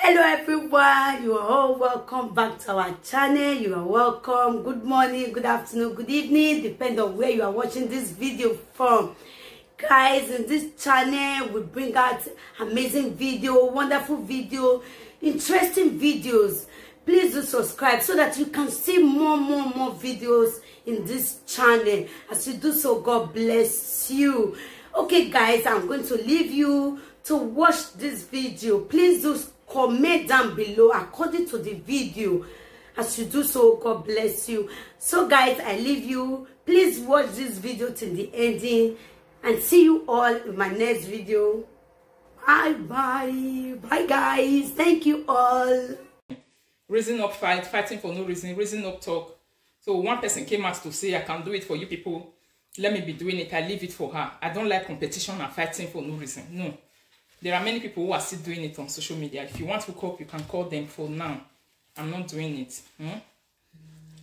Hello everyone, you are all welcome back to our channel. You are welcome. Good morning, good afternoon, good evening, depending on where you are watching this video from. Guys, in this channel we bring out amazing video, wonderful video, interesting videos. Please do subscribe so that you can see more videos in this channel. As you do so, God bless you. Okay guys, I'm going to leave you to watch this video. Please do comment down below according to the video. As you do so, God bless you. So guys, I leave you. Please watch this video till the ending and see you all in my next video. Bye guys. Thank you all. Raising up fighting for no reason, raising up talk. So one person came out to say, I can do it for you people. Let me be doing it. I leave it for her. I don't like competition and fighting for no reason. No. There are many people who are still doing it on social media. If you want to call, you can call them. For now, I'm not doing it.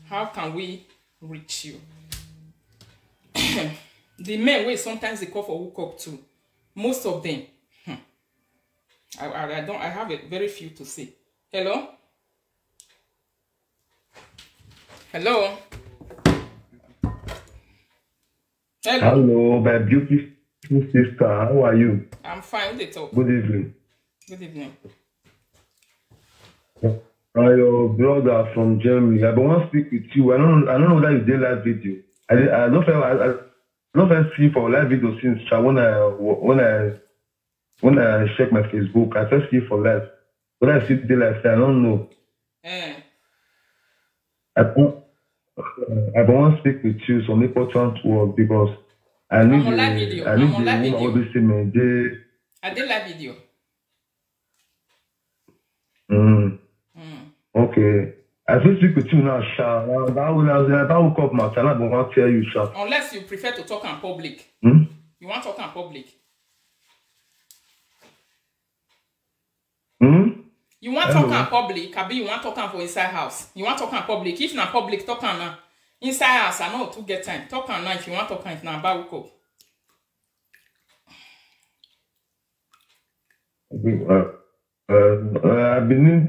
How can we reach you? The men way sometimes they call for hook up too. Most of them. I have a very few to say. Hello? Hello? Hello, my beautiful sister. How are you? I'm fine. They talk. Good evening. Good evening. Your brother from Germany. I want to speak with you. I don't know that you did live video. I don't see for live video since when I check my Facebook. I first see for live. When I see the live, I don't know. I want to speak with you some important work because I need I'm on live video. I did live video. Okay. I will speak with you now, Sha. That will come my channel, but I want to tell you, Sha. Unless you prefer to talk in public. You want to talk in public? You want to talk in public? Kabi, you want to talk for inside house? You want to talk in public? If not public, talk on inside house. I know to get time. Talk on if you want to talk if not about up. I've been in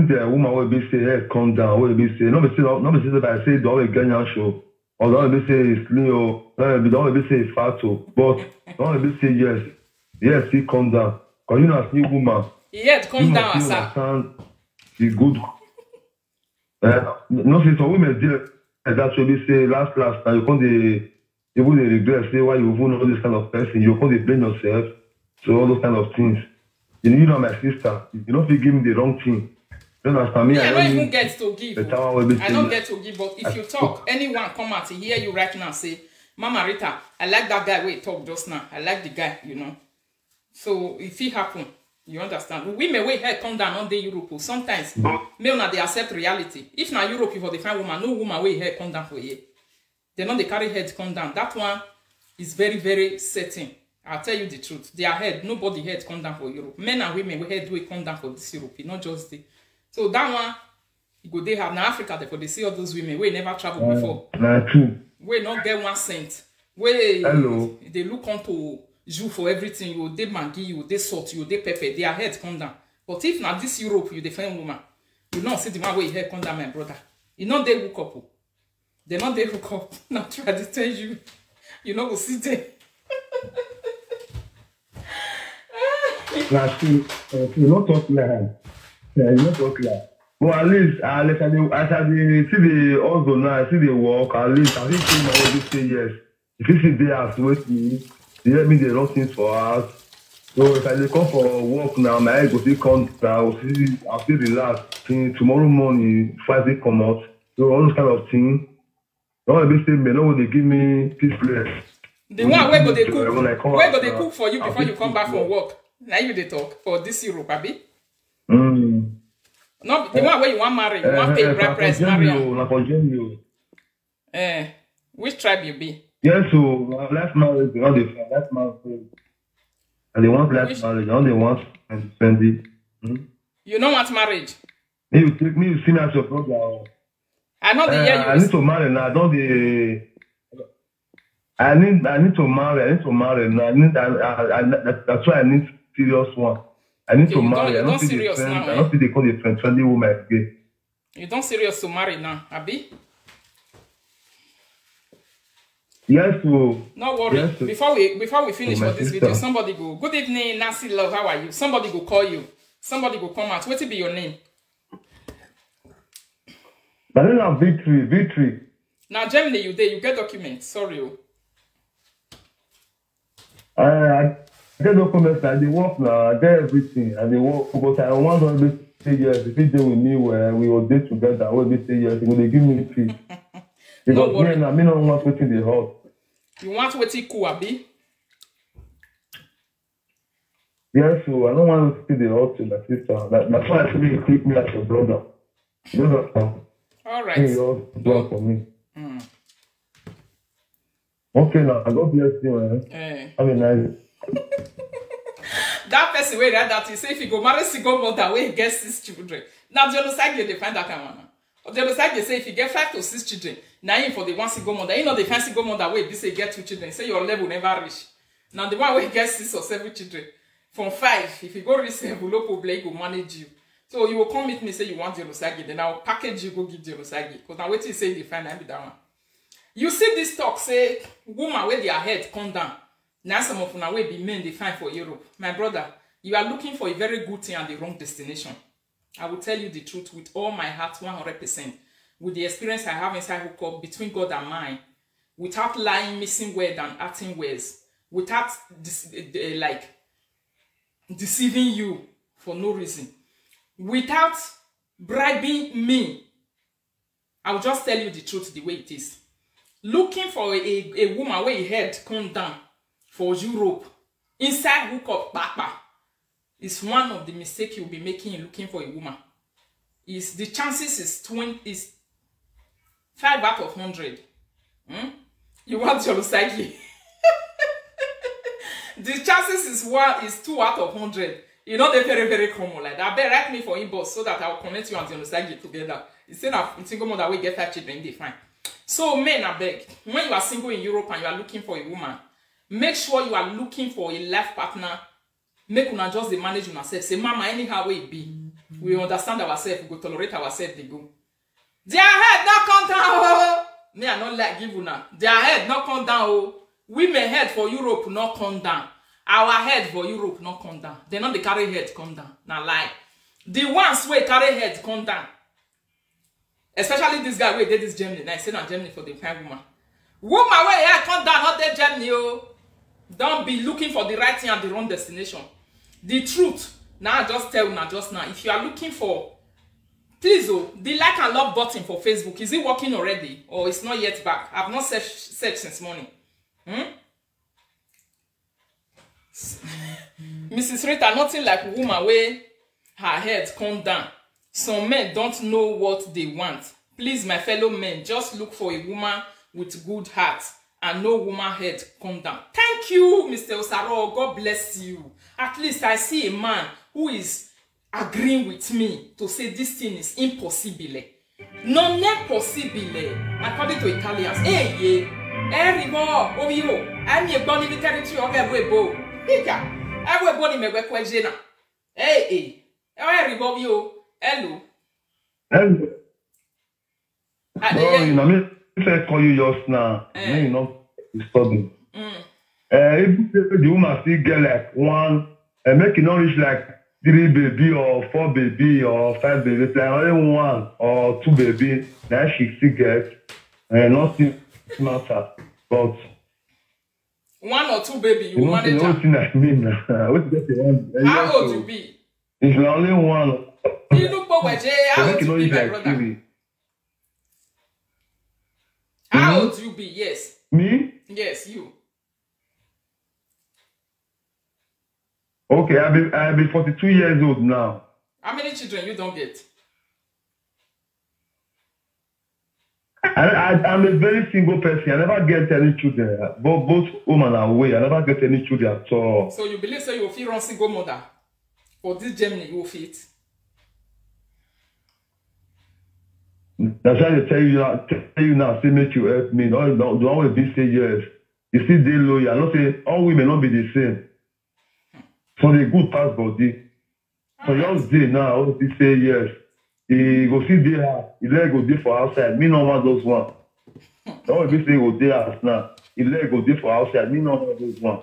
there. Woman will be say, "Hey, calm down." Will be say, "No, be say that I say don't get your show." Or don't be say it's Leo. Don't be say it's Fato. But don't be say yes, he calm down. Cause you know, see woman. Yeah, calm down, sir. The good. No, see some women deal that will be say last. Now you can't even regret say why you even know this kind of person. You can't blame yourself. So all those kind of things. You know my sister. You don't give me the wrong thing. You understand me? I don't even get to give. I don't get to give, but if you talk, anyone come out to hear you right now say, Mama Rita, I like that guy where he talked just now. I like the guy, you know. So if it happen, you understand. Women way head come down on the Europe. Sometimes men they accept reality. If na Europe, if they find woman, no woman way head come down for you. They know they carry head come down. That one is very certain. I'll tell you the truth. Their head, nobody head come down for Europe. Men and women we head do it come down for this Europe, not just the. So that one, you go they have in Africa. Therefore they see all those women we never traveled before. We not get 1 cent. We they look onto you for everything. You they Maggi, you they salt, you they pepper. Their head come down. But if now this Europe you defend woman, you not see the man where head come down, my brother. You know they hook up. They not they hook up. Not try to tell you. You know go see there. You not talk like you not talk like. But at least I see the also now, I see the work, at least I think my always say yes. If you see they have to wait me, they let me the wrong things for us. So if I come for work now, my head go see come down, I'll feel relaxed. Tomorrow morning, Friday come out. So all those kind of things. Don't be say me, no they give me peace. The one where go they cook? Where go they cook for you before you come back from work? Now you they talk for this Europe, abi? No, the one where you want marry, you want pay bride price marry. Which tribe you be? Yes, so last marriage, they want the last marriage. And they want last marriage, all they want and spend it. You don't want marriage? You take me, you see me as your brother. I know the year you I need to marry now, don't the I need to marry now. That's why I need serious one. I need to marry. I don't see the friend. I don't see they call the friendly woman again. You don't serious to marry now, Abi? Yes, so. No worry. Yes, so. Before we finish for this video, somebody go. Good evening, Nancy Love. How are you? Somebody go call you. Somebody go come out. What will be your name? My name is Victory. Now Germany, you there? You get documents. Sorry. I get documents. I dey work now. I get everything. I dey work, but I want to say yes. If you deal with me, where we will date together, we will say yes. They give me peace. Because no worry. Me don't want waiting the house. You want waiting cool, Abi? Yes, so I don't want to see the house to my sister. That's why I say you treat me as your brother. You understand? All right. You do for me. Okay, now I God bless you, man. Have a nice. That person way that you say if you go marry single mother, where he gets 6 children. Now the other side they find that kind of one. On the other side they say if you get 5 to 6 children, now you for the one single mother, you know the fancy single mother way this say get 2 children. Say your level never reach. Now the one where gets 6 or 7 children, from 5, if you go reach 7, local play go manage you. So you will come meet me say you want Jenosagi, then I'll package you go give Jenosagi. Because now wait till you say they find I be that one. You see this talk say woman where their head come down. Now some of them will be men they find for Europe. My brother, you are looking for a very good thing and the wrong destination. I will tell you the truth with all my heart, 100%. With the experience I have inside hookup between God and mine, without lying, missing words and acting words, without deceiving you for no reason, without bribing me, I will just tell you the truth the way it is. Looking for a woman where her head come down for Europe, inside hookup, papa, is one of the mistakes you'll be making in looking for a woman. The chances is 5 out of 100. You want Jenosagi? The chances is 2 out of 100. You know, they're very, very common like that. Better write me for inbox so that I'll connect you and Jenosagi together. Instead of single mother, we get 5 children, they fine. So, men, I beg, when you are single in Europe and you are looking for a woman, make sure you are looking for a life partner. Make una just the manage yourself. Say, mama, anyhow way it be. We understand ourselves, we go tolerate ourselves, they go. Their head not come down, oh. Me, I don't like give una. Their head not come down, oh. Women head for Europe not come down. Our head for Europe not come down. They not the carry head come down. Now lie. The ones where carry head come down. Especially this guy where did this Germany. Now I say not Germany for the fine woman. Woman where head come down, not the Germany, oh. Don't be looking for the right thing and the wrong destination. The truth. Now I just tell you now, just now. If you are looking for, please, oh, the like and love button for Facebook, is it working already? Or it's not yet back? I've not searched since morning. Mrs. Rita, nothing like woman where her head come down. Some men don't know what they want. Please, my fellow men, just look for a woman with good heart and no woman head come down. Thank you, Mr. Osaro. God bless you. At least I see a man who is agreeing with me to say this thing is impossible. Non è possibile. According to Italians. Hey, everyone, oh, you. I'm your bunny territory of everybody. Everybody may work with Jenna. Hey, everybody, you. Hello. Hello. No, you know, me say call you just now. No, you know, disturbing. If the woman still get like 1, make it not reach like 3 baby or 4 baby or 5 baby, like only 1 or 2 baby, that she still get, nothing matter. But 1 or 2 baby, you manage. Like me now. How old you be? It's only 1. You look for what? How old you be, my brother? How old you be? Yes. Me? Yes, you. Okay, I'll be 42 years old now. How many children you don't get? I'm a very single person. I never get any children. Both home and away. I never get any children at all. So you believe so you will feel run single mother? For this Germany, you will fit? That's why I tell you now, say make you help me. Don't always be say yes. You see, they loyal. I don't say all women not be the same. So they good pass body. So just day now, all this say yes. He go see there, he leg go there for outside. Me no want those one. Don't be say go there now. He leg go there for outside. Me no want those one.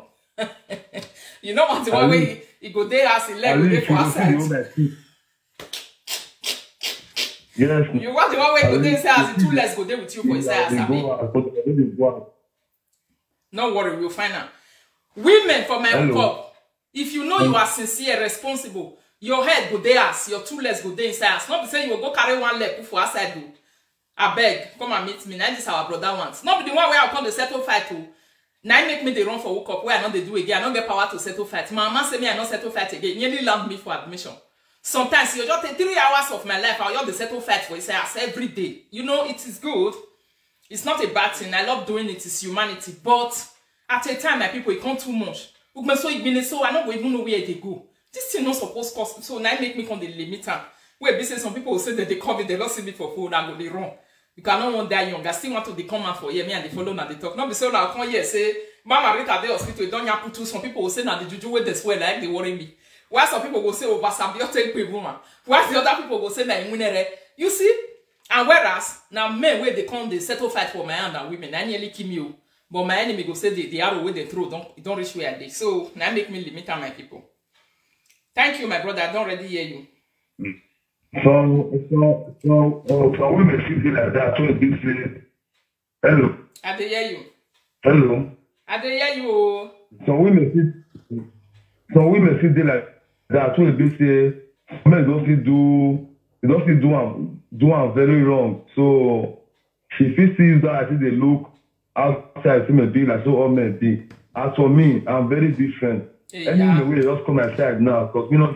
You know what the one way he go there as he leg go there for outside. Yes. You want the one way go there say as the two legs go there with you for inside as no worry, we'll find out. Women for my hookup, if you know you are sincere, responsible, your head go there as your two legs go there inside. It's not be saying you will go carry one leg put for outside do. I beg, come and meet me. Now this is our brother wants. Not be the one where I come to settle fight to. Now make me the run for hookup where I know they do again. I don't get power to settle fight. My mama say me I don't settle fight again. Nearly land me for admission. Sometimes you just take 3 hours of my life. I'll just settle fight for you every day. You know it is good. It's not a bad thing. I love doing it. It's humanity. But at a time, my people, it can't too much. So I don't even know where they go. This thing not supposed to cost. So now make me come the limiter. Where business some people will say that they come in, they don't see me for food, I go they wrong. Because I don't want that young. I still want to they come out for here, me and they follow and they talk. Not be so now come here say, Mama Rita they hospital, don't you put some people will say now the juju way they swear like they worry me. Why some people will say over symbiotic woman? Why the other people will say that in you see? And whereas now men where they come they settle fight for my hand and women, I nearly kill you. But my enemy go say the arrow where they throw don't reach where they. So now make me limit on my people. Thank you, my brother. I don't already hear you. So women feel like that. So they say, hello. I dey hear you. Hello. I dey hear you. Some women feel like that. So they say, men don't do am very wrong. So she feels that I think they look outside to me be like so all men be. As for me, I'm very different. Anyway, they just come outside now because we know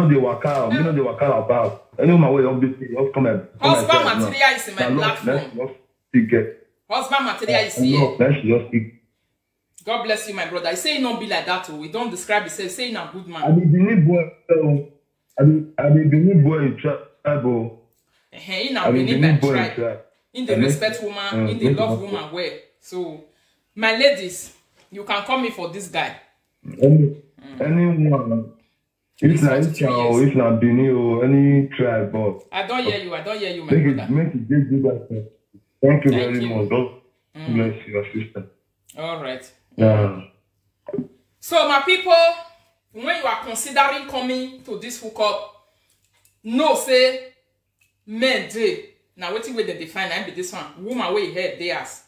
they work out. We know they work out about. Anyway, my way don't be just come outside. Husband material is in my platform. Let's speak it. Husband material is here. Let's just speak. God bless you, my brother. I say it not be like that. We don't describe it. Say in a good man. I be Benin boy. I be Benin boy in tribal. In a Benin tribe. In the respect woman, in the love woman way. So, my ladies, you can call me for this guy. Anyone. If not Benin or any tribe, but I don't hear you, my brother. Make it do that. Thank you very much. God bless your sister. All right. Yeah. So, my people, when you are considering coming to this hookup, no say men day. Now waiting where they define I be this one. Woman where he head theirs.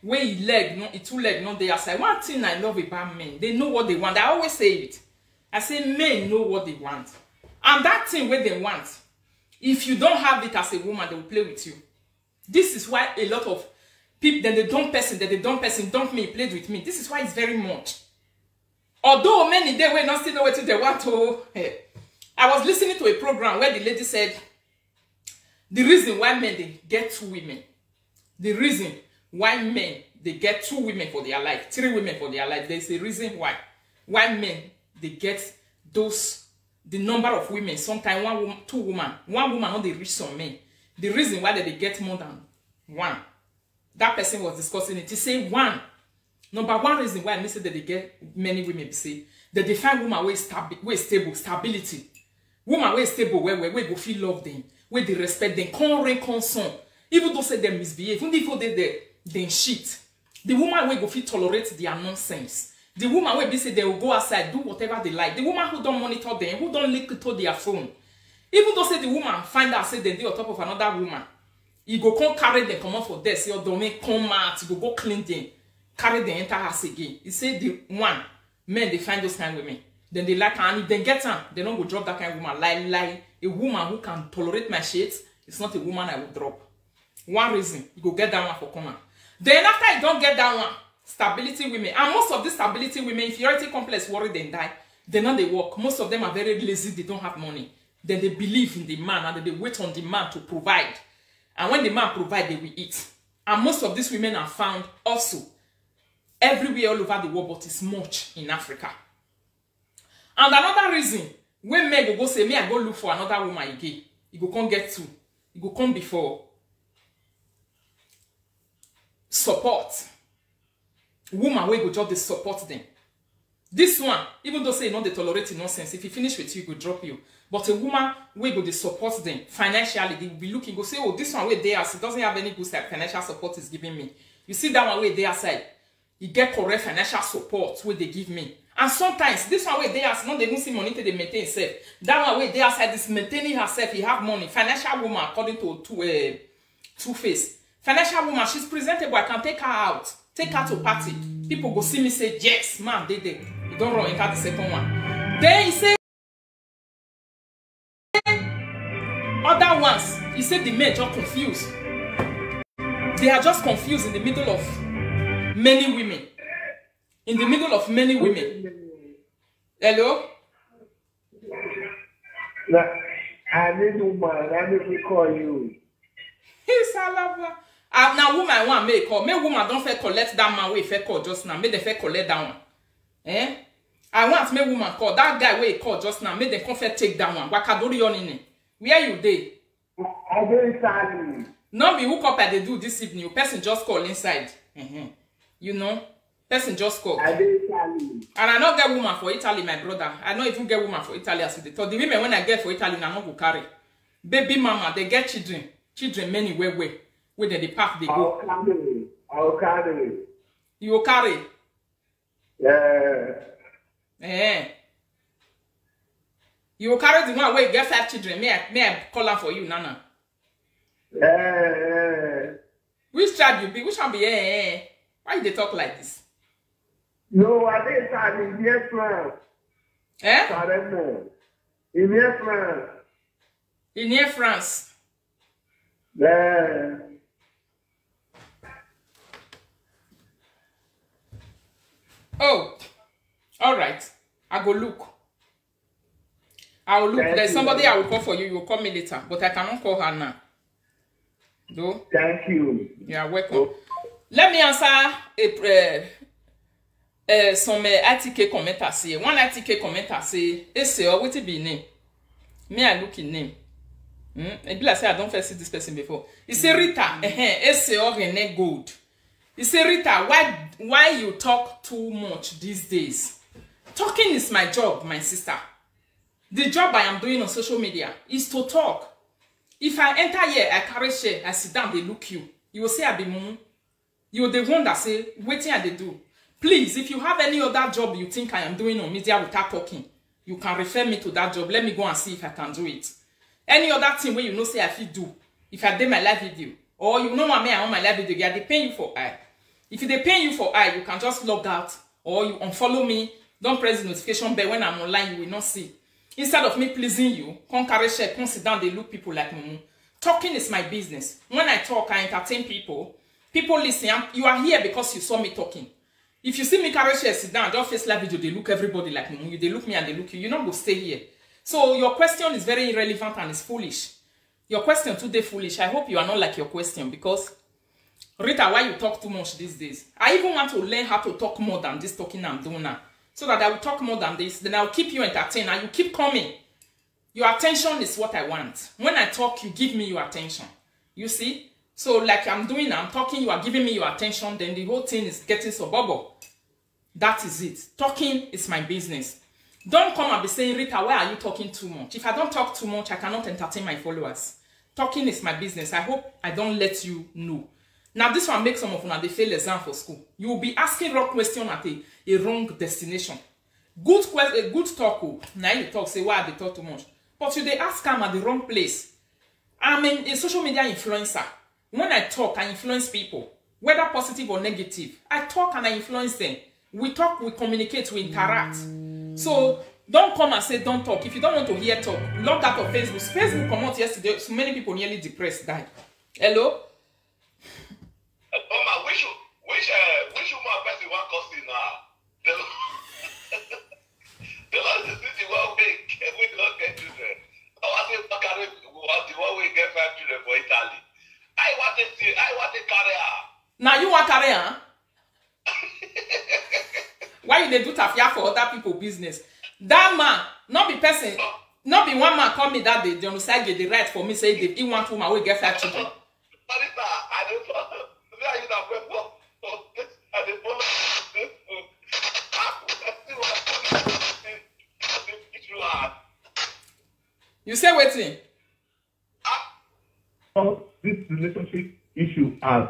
Where he leg, no, it two leg, no theirs. One thing I love about men, they know what they want. I always say it. I say men know what they want. And that thing where they want, if you don't have it as a woman, they will play with you. This is why a lot of people, then they dump person, dump me, played with me. This is why it's very much. Although many they will not still know what they want to. I was listening to a program where the lady said, the reason why men they get 2 women, the reason why men they get 2 women for their life, 3 women for their life, there's a reason why men they get the number of women, sometimes 1 woman, 2 women, 1 woman not they reach some men. The reason why they get more than 1, that person was discussing it. He say 1. Number 1 reason why I say that they get many women, say that they find woman where stable, stability. Woman where stable, where go feel love them, where they respect them, can't rain, can't son. Even though say they misbehave, even if they shit. The woman where go feel tolerate their nonsense. The woman where they say they will go outside, do whatever they like. The woman who don't monitor them, who don't link to their phone. Even though say the woman find out say they dey on top of another woman, he go come carry them come out for there, say your domain come out, he go clean them, carry them enter house again. He say the one men they find those kind of women, then they like her, and if they get her, they don't go drop that kind of woman. Like a woman who can tolerate my shit, it's not a woman I will drop. 1 reason you go get that one for corner. Then after you don't get that one, stability women, and most of these stability women, inferiority complex worry they die. They know they work. Most of them are very lazy. They don't have money. Then they believe in the man and they wait on the man to provide. And when the man provides, they will eat. And most of these women are found also everywhere all over the world, but it's much in Africa. And another reason, when men go say, me, I go look for another woman again. You go come get 2. You go come before support. Woman will go just they support them. This one, even though say you know they tolerate nonsense, if he finish with you, he go drop you. But a woman will go to support them financially, they will be looking, go say, oh, this one way there, it doesn't have any good side financial support is giving me. You see that one way there side, you get correct financial support where they give me. And sometimes this one way there, no, they don't see money till they maintain self. That one way there side is maintaining herself, he have money. Financial woman, according to Two-Face. Financial woman, she's presentable, I can take her out. Take her to party. People go see me say, yes, man, they. You don't run enter the second one. Then he say, other ones, he said the men just confused. They are just confused in the middle of many women. In the middle of many women. Hello? I need woman, I need to call you. He's a lover. Now woman want make call. Make woman don't fair collect that man way fair call just now. Make the fair collect that one. Eh? I want make woman call. That guy way call just now. Make the come fair take that one. Wakadori on in it. Where you dey? I dey inside. No be hook up at they do this evening. Person just call inside. You know? Person just call. I dey inside. And I not get woman for Italy, my brother. I don't even get woman for Italy as they thought. The women when I get for Italy, I not go carry. Baby mama, they get children. Children many way. Where the park they go. I'll carry. You will carry? Yeah. You will carry the one where you get 5 children. May I call her for you, Nana? Yeah. Which child you be? Which one be? Why they talk like this? No, I didn't start in near France. In near France. In near France. Yeah. Oh, all right. I go look. I will look. There's somebody I will call for you. You will call me later, but I cannot call her now. Though. Thank you. You are welcome. Let me answer some article commenter say. One article commenter say, "Ese, what it be name? Me I look in name. Maybe like say I don't first see this person before. He say Rita, Ese or Rene Gold. He say Rita, why you talk too much these days? Talking is my job, my sister. The job I am doing on social media is to talk. If I enter here, I carry share, I sit down, they look you. You will say I be mumu. You're the one that say, waiting and they do. Please, if you have any other job you think I am doing on media without talking, you can refer me to that job. Let me go and see if I can do it. Any other thing where you know say I fit do, if I did my live video, or you know what I on my live video, yeah, they pay you for I. If they pay you for I, you can just log out, or you unfollow me. Don't press the notification bell. When I'm online, you will not see. Instead of me pleasing you, come carry share, come sit down, they look people like Mumu. Talking is my business. When I talk, I entertain people. People listen. You are here because you saw me talking. If you see me carry share, sit down, just face live video, they look everybody like Mumu. They look me and they look you. You're not going to stay here. So your question is very irrelevant and it's foolish. Your question today foolish. I hope you are not like your question because Rita, why you talk too much these days? I even want to learn how to talk more than this talking I'm doing now. So that I will talk more than this. Then I will keep you entertained and you keep coming. Your attention is what I want. When I talk, you give me your attention. You see? So like I'm doing, I'm talking, you are giving me your attention, then the whole thing is getting so bubble. That is it. Talking is my business. Don't come and be saying, Rita, why are you talking too much? If I don't talk too much, I cannot entertain my followers. Talking is my business. I hope I don't let you know. Now, this one makes some of you, they fail exam for school. You will be asking wrong question at a wrong destination. Good question, good talk. Now you talk, say, why they talk too much? But you they ask them at the wrong place. I'm a social media influencer. When I talk, I influence people. Whether positive or negative. I talk and I influence them. We talk, we communicate, we interact. So, don't come and say, don't talk. If you don't want to hear talk, log out of Facebook. Facebook come out yesterday, so many people nearly depressed died. Hello? Mama, which woman person want cost you now? The last is the one we don't get children. I want to carry the one we get 5 children for Italy. I want to carry her. Now you want carry her? Why you they do tafia for other people business? That man, not be person, not be one man call me that day. John Usai get the right for me say he want woman we get 5 children. I don't know. You say waiting. This relationship issue as.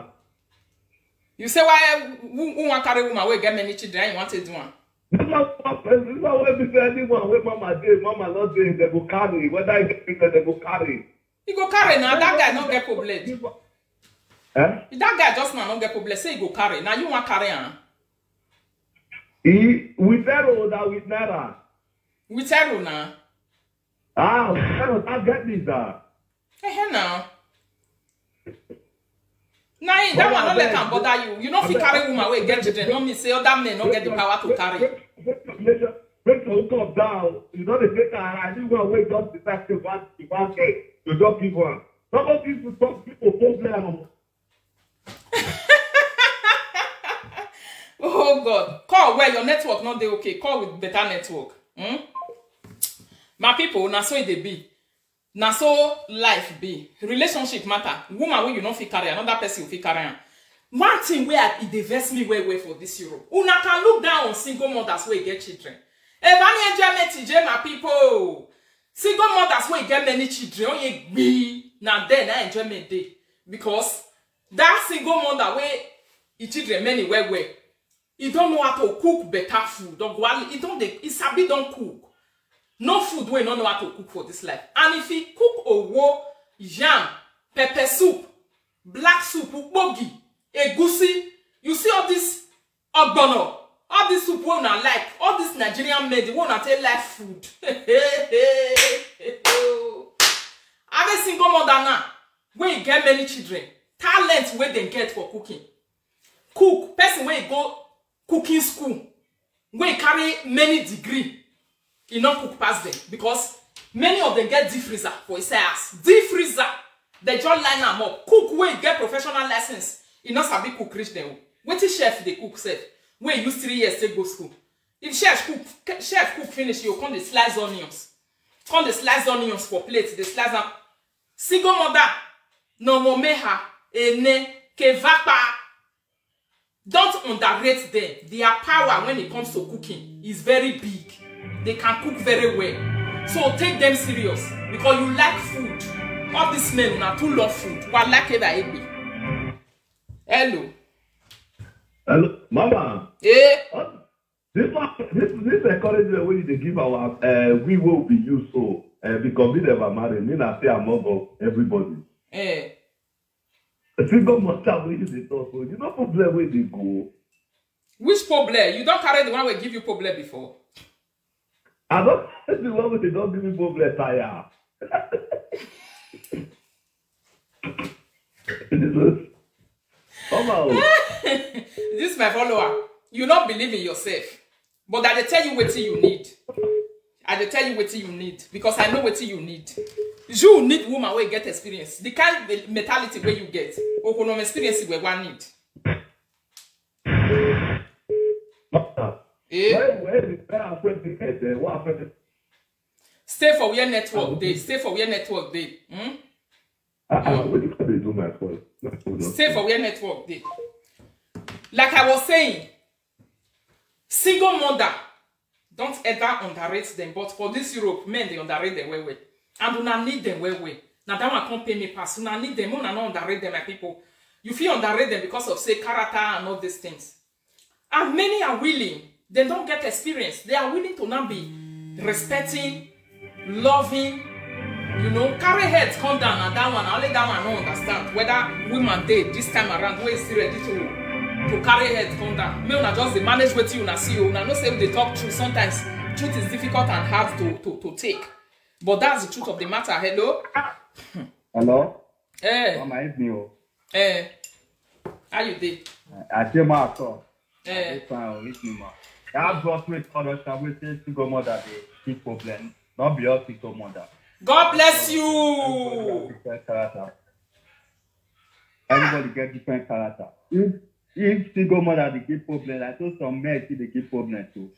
You say why who want carry woman wey get many children you want to do one? This is what we say anyone wey mama dey, mama not dey, they go carry. Whether I get it, they go carry. He go carry now. That guy not get problem. Eh? That guy just now not get problem. Say he go carry. Now you want carry on? He with zero that with naira. We tell you now. Ah, I get this. Hey now. Nah, that one not let him bother you. You know if you carry woman wey get children, no mean say other men don't get the power to carry. Break the hook up down. You know the data. I think one way just decide to one day to just give one. Some of these people problem. Oh God! Call where your network not dey okay. Call with better network. My people, na so it dey be. Na so life be. Relationship matter. Woman wey you no fit carry, another person fit carry am. One thing where it dey vex me well for this Europe. Una can look down on single mothers wey get children. Evani enjoyment TJ, my people. Single mothers wey get many children, only be na then na enjoyment dey. Because that single mother wey e children many well. He don't know how to cook better food. He sabi don't cook. No food we don't know how to cook for this life. And if he cook owo, yam, pepper soup, black soup, bogi, egusi, you see all this ogbono, all this soup we not like, all this Nigerian made, we not take like food. I'm a single mother now. When you get many children, talent where they get for cooking. Cook, person where you go cooking school, where you carry many degree. You not cook past them because many of them get deep freezer for his house. Deep freezer, they just line them up. Cook where you get professional license. You not sabi cook reach them. What is chef they cook self? Where you use 3 years to go school. If chef cook finish, you come the slice onions. Come the slice onions for plates. They slice them. Single mother, no momeha, ene, kevapa. Don't underrate them. Their power when it comes to cooking is very big. They can cook very well. So take them serious. Because you like food. All these men are too love food. What like it I be. Hello. Hello, Mama. Eh? This encouragement we need to give our we will be used so because we never marry. Me not say among of everybody. Eh. A single mother we use it also. You know problem where they go. Which problem? You don't carry the one we give you problem before. I don't the one where they don't give me problem tire. This is my follower. You don't believe in yourself. But I tell you what you need. I tell you what you need. Because I know what you need. You need woman where you get experience. The kind of mentality where you get. Or no experience where one need. Stay for where network day. Stay for where network day. Stay for where network day. Like I was saying, single mother, don't ever underrate them. But for this Europe, men they underrate them well. And do not need them well. Now that one can't pay me pass. You not need them. You not underrate them, my people. You feel underrate them because of say character and all these things. And many are willing. They don't get experience. They are willing to now be respecting, loving, you know, carry heads come down and that one, only that one don't understand whether women did this time around where is still ready to carry heads come down. Me una just the manage with you una see you. Una no say they talk truth. Sometimes truth is difficult and hard to take. But that's the truth of the matter. Hello? Hello? Eh. Mama, it's me. Eh. How you did? I see my son. Eh. I brought me corruption with single mother the problem. Not be all single mother. God bless you. Everybody get different character. If single mother they get problem, I saw some men see they get problem too.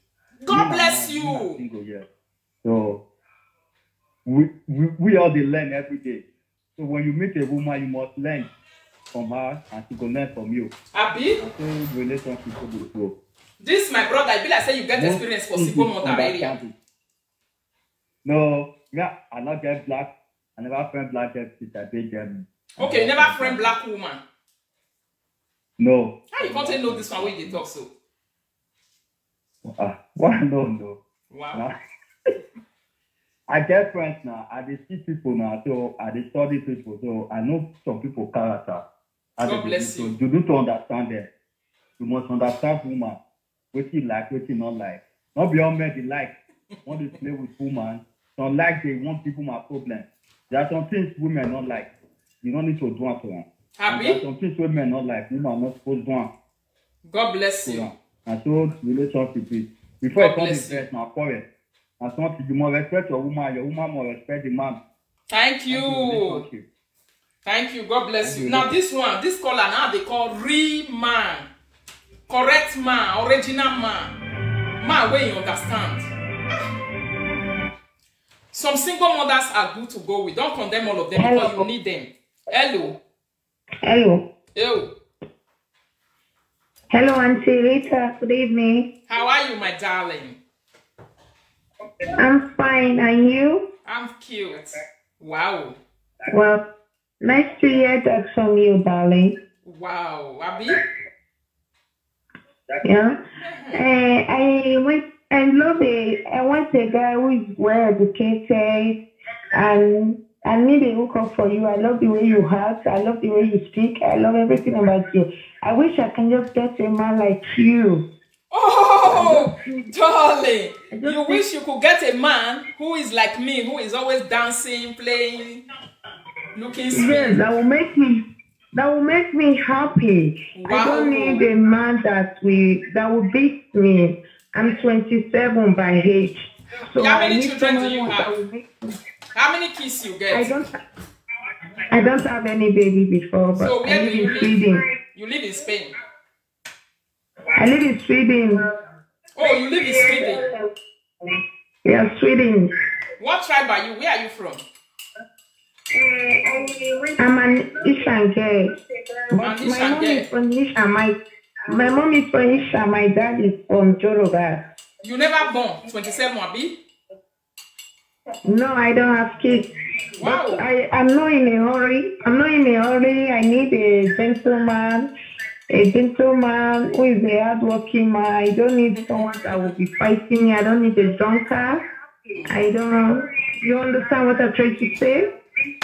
God bless you. Single, yeah. So we all they learn every day. So when you meet a woman, you must learn from her and she will learn from you. Abi? So relationship will grow. This my brother, I feel like say you get experience for single mother area. No, Yeah, I not get black. I never friend black girl since I beg them. Okay, you never friend black woman? No. How you can't know this one when they talk so? Why no? Wow. I get friends now. I dey see people now, so I dey study people. So I know some people character. God bless you. You need to understand them. You must understand woman. What you like, what you not like. Not be all men they like. Want to play with woman. Some like they want people my problem. There are some things women not like. You don't need to do it to them. Happy? There are some things women not like. Women are not supposed to do it. God bless you. And so relationship is before you come invest now quarrel. And so you more respect your woman more respect the man. Thank you. Thank you. God bless you. Now this caller now they call real man. Correct man, original man. Man where you understand. Some single mothers are good to go with. Don't condemn all of them because you need them. Hello. Hello. Hello. Hello, Auntie Rita. Good evening. How are you, my darling? I'm fine. And you? I'm cute. Wow. Well, nice to hear that from you, darling. Wow. Abby? Yeah. I want a guy who is well educated and I need a hookup for you. I love the way you act. I love the way you speak. I love everything about you. I wish I can just get a man like you. Oh, darling. You wish you could get a man who is like me, who is always dancing, playing, looking sweet. Yes, that will make me happy. Wow. I don't need a man that will beat me. I'm 27 by age. So how many children do you have? How many kids you get? I don't have any baby before, but so where do you live? Sweden. You live in Spain? I live in Sweden. Oh, you live in Sweden? Yeah, Sweden. What tribe are you? Where are you from? I'm an Ishan girl. But my mom is from Isha. My mom is from Isha. My dad is from Yoruba. You never born 27, Abi? No, I don't have kids. Wow. But I'm not in a hurry. I need a gentleman who is a hardworking man. I don't need someone that will be fighting me. I don't need a drunkard. You understand what I'm trying to say?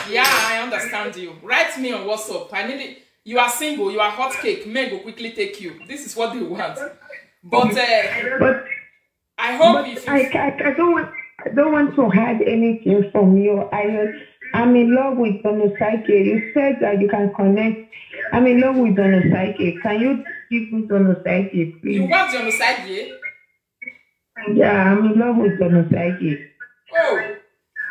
Yeah, I understand you. Write me on WhatsApp. I need it. You are single. You are hot cake. Men will quickly take you. This is what they want. But I hope if you... I don't want to hide anything from you. I'm in love with Donosike. You said that you can connect. I'm in love with Donosike. Can you give me Donosike, please? You want Donosike? Yeah, I'm in love with Donosike. Oh,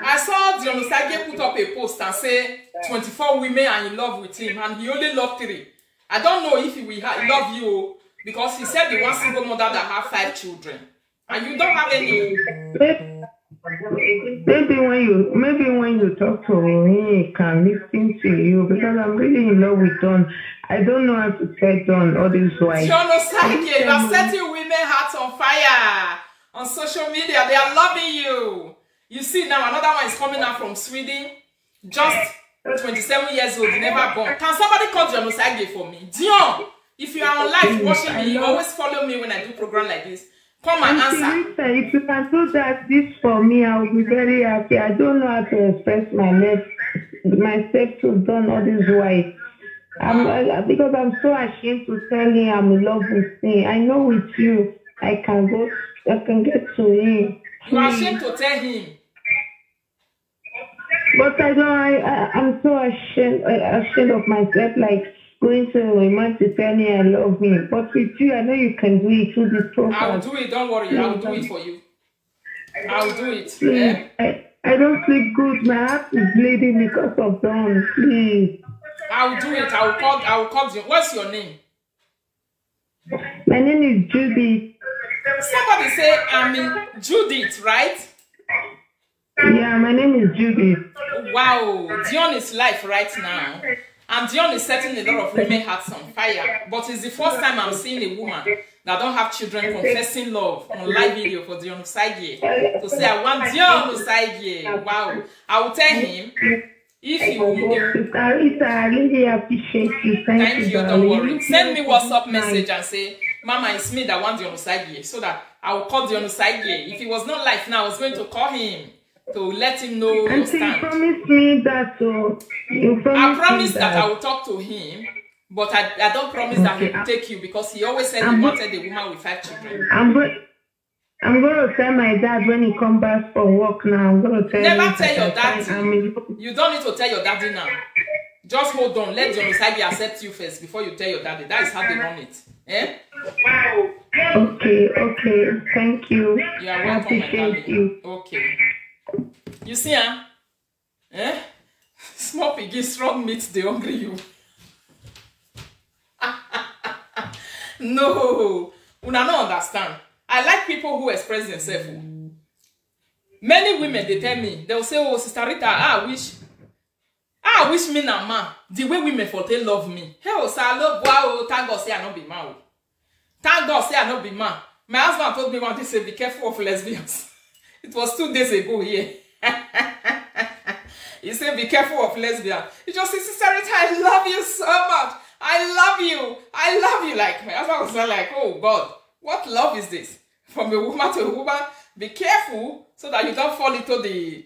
I saw Donosike put up a post and say 24 women are in love with him and he only loved 3. I don't know if he will love you because he said the one single mother that have 5 children and you don't have any. Maybe when you talk to me, he can listen to you because I'm really in love with Don. I don't know how to tell Don all this why. Donosike, you are setting women hearts on fire on social media. They are loving you. You see now another one is coming out from Sweden, just 27 years old, never born. Can somebody call Donosike for me? Dion, if you are on live watching me, you always follow me when I do program like this. Come and answer. If you can do this for me, I will be very happy. I don't know how to express myself to Don all this why. Because I'm so ashamed to tell him I'm in love with him. I know with you, I can get to him. You are ashamed to tell him. But I'm so ashamed of myself, like going to a man to tell me I love me. But with you, I know you can do it through this program. I'll do it, don't worry. I'll do it for you. I'll do it. Please, yeah? I don't sleep good. My heart is bleeding because of Don. Please. I'll do it. I'll call you. What's your name? My name is Judith. Somebody say Judith, right? Yeah, my name is Judith. Wow, Dion is live right now. And Dion is setting a lot of women hearts on fire. But it's the first time I'm seeing a woman that don't have children confessing love on live video for Dion Osagie. To say, I want Dion Osagie. Wow. I will tell him, if he will... I really appreciate you. Thank you, don't worry. Send me WhatsApp message and say, Mama, it's me that wants Dion Osagie. So that I will call Dion Osagie. If he was not live now, I was going to call him to let him know your stand. You promised me that. I promised that I will talk to him, but I don't promise that he will take you, because he always said he wanted a woman with 5 children. I'm going to tell my dad when he comes back from work now. I'm going to tell him. Never tell your daddy. You don't need to tell your daddy now. Just hold on. Let Dion Osagie accept you first before you tell your daddy. That is how they run it. Eh? Okay. Thank you. You are welcome, my darling. Okay. You see, huh? Eh? Small piggy, strong meat, they hungry you. No, una no understand. I like people who express themselves. Many women, they tell me, they'll say, oh, Sister Rita, I wish me na man. The way women for they love me. Hey, so I love, wow, thank God say I not be man. Thank God say I not be man. My husband told me one day, say, be careful of lesbians. It was 2 days ago here. He said, be careful of lesbians. He just said, Sister Rita, I love you so much. I love you. I love you. Like, my husband was like, oh God, what love is this? From a woman to a woman, be careful so that you don't fall into the,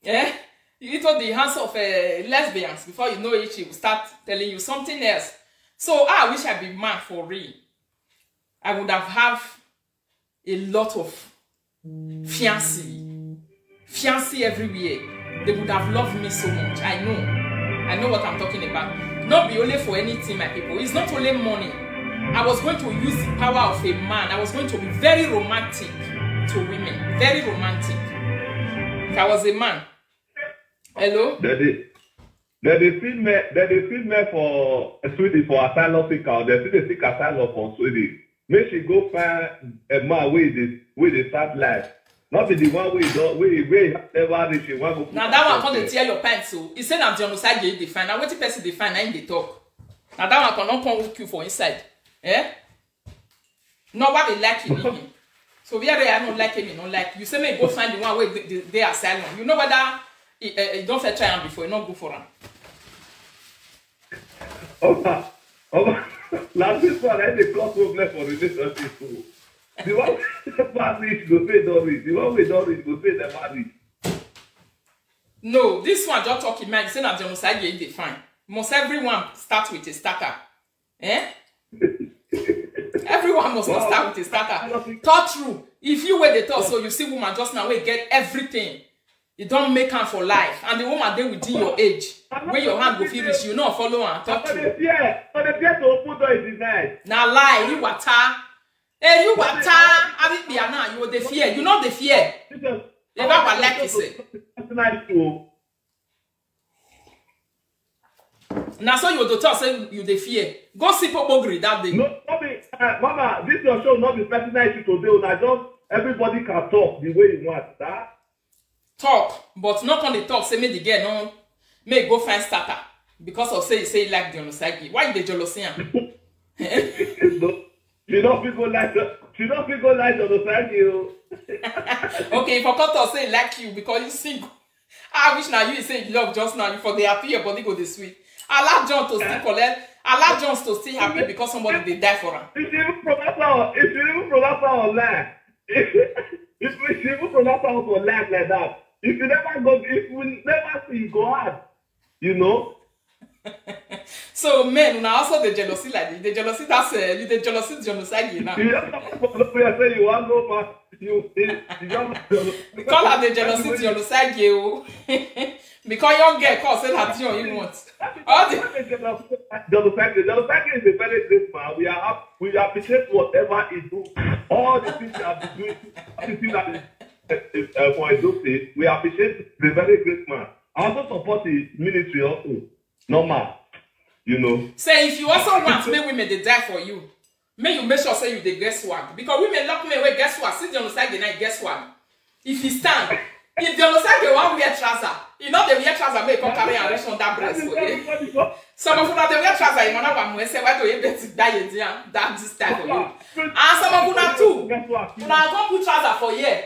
into the hands of lesbians. Before you know it, she will start telling you something else. So I wish I'd be man for real. I would have a lot of fiancé everywhere. They would have loved me so much. I know what I'm talking about. Not be only for anything, my people. It's not only money. I was going to use the power of a man. I was going to be very romantic to women. Very romantic. If I was a man. Hello? They film me for Sweden for asylum seeker. They see the seek asylum for Sweden. Make she go find a man with the start life. Not be the one we never reach. Now that one can't tear your pants. So he said, "I'm Dion Osagie define." Now what the person define? Now they talk. Now that one cannot come with you for inside. Eh? Nobody like him. So we are I don't like him. You don't like. You say me go find the one where they asylum. You know whether you don't try him before. You not go for him. Last this one, I dey cause problem for relationship too. The one wey marriage go pay don't reach. The one wey don't reach go pay the marriage. No, this one just talking man. Say that Dion Osagie dey fine. Must everyone start with a starter? Eh? Everyone must not start with a starter. Talk true. If you were the talk, so you see woman just now, we get everything. You don't make her for life. And the woman then within your age, where your hand go finish, you know follow her. Talk true. The fear to open door is denied. Now lie, you water. Hey, you water. I mean, now you the fear. You know the fear. You never like you say. Now so you the talk say you the fear. Go see Popogri that day. No, Mama, this your show not be personal issue today. Now just everybody can talk the way you want. That talk, but not on the talk. Say me the girl no, may go find starter because of say you like Dion Osagie. Why you the jealousy? She don't people like Dion Osagie. Okay, if I come to say like you because you single. I wish now you say you love just now for the happy your body go this sweet. Allow John to still collect. Allow John to stay happy because somebody they die for her. If you even pronounce her online, if you even pronounce her online like that, if we never see you go hard, you know. So men, now also the jealousy like this. The jealousy that's the jealousy Dion Osagie now. You say you want no man. You call her the jealousy Dion Osagie. Because young girl call say that Dion you want. All the Dion Osagie is a very great man. We appreciate whatever he do. All the things that he doing, everything that for Edo State, we appreciate the very great man. I also support the military also. Normal, you know. Say if you also want make women they die for you, may you make sure say you the guess swag. Because women lock me away guess swag. See Dion Osagie night guess swag. If he stand, if Dion Osagie want wear trouser, You know the wear trousers make come carry and reach on that breast for you. Some of you know the wear trousers, you know what say why do you bet that this type of you. And some of you too. Una come put trousers for here.